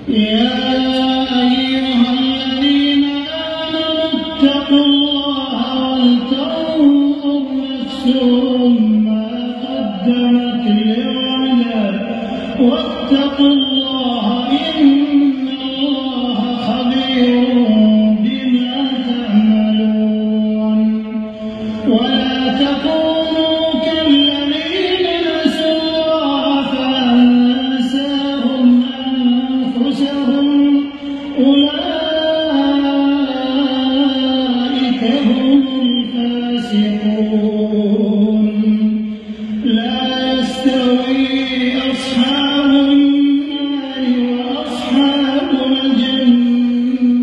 يا أيها الذين آمنوا اتقوا الله ولتنظر نفس ما قدمت لغد واتقوا الله إن الله خبير بما تعملون ولا تكونوا كالذين نسوا الله فأنساهم أنفسهم أولئك هم الفاسقون لا يستوي أصحاب النار وأصحاب الجنة